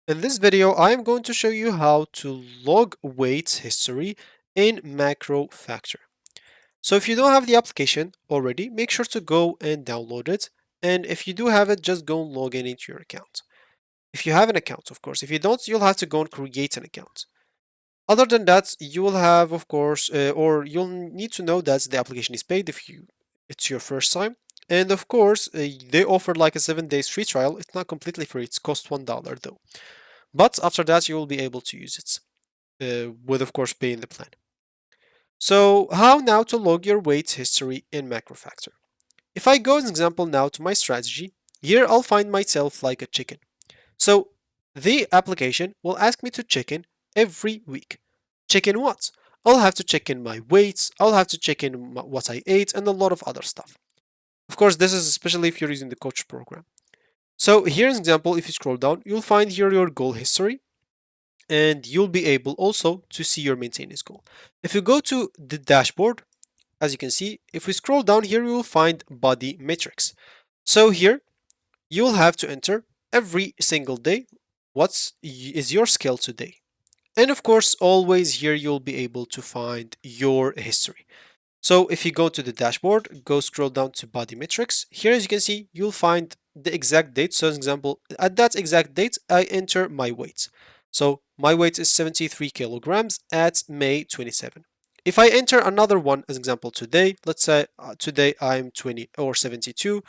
In this video, I am going to show you how to log weights history in MacroFactor. So if you don't have the application already, make sure to go and download it. And if you do have it, just go and log in into your account. If you have an account, of course. If you don't, you'll have to go and create an account. Other than that, you will have, of course, or you'll need to know that the application is paid if it's your first time. And of course, they offer like a 7 days free trial. It's not completely free. It's cost $1 though. But after that, you will be able to use it with, of course, paying the plan. So how now to log your weight history in MacroFactor? If I go as an example now to my strategy, here I'll find myself like a chicken. So the application will ask me to check in every week. Check in what? I'll have to check in my weights, I'll have to check in what I ate, and a lot of other stuff. Of course, this is especially if you're using the coach program. So here's an example. If you scroll down, you'll find here your goal history, and you'll be able also to see your maintenance goal. If you go to the dashboard, as you can see, if we scroll down here, you will find body metrics. So here, you'll have to enter every single day what is your scale today. And of course, always here you'll be able to find your history. So if you go to the dashboard, go scroll down to body metrics. Here, as you can see, you'll find the exact date. So as an example, at that exact date, I enter my weight. So my weight is 73 kilograms at May 27. If I enter another one, as an example, today, let's say today I'm 20 or 72,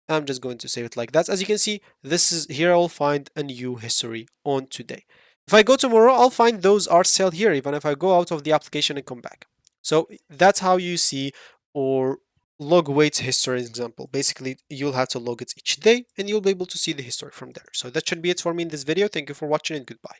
I'm just going to save it like that. As you can see, this is here I'll find a new history on today. If I go tomorrow, I'll find those are still here, even if I go out of the application and come back. So that's how you see or log weight history example. Basically, you'll have to log it each day and you'll be able to see the history from there. So that should be it for me in this video. Thank you for watching and goodbye.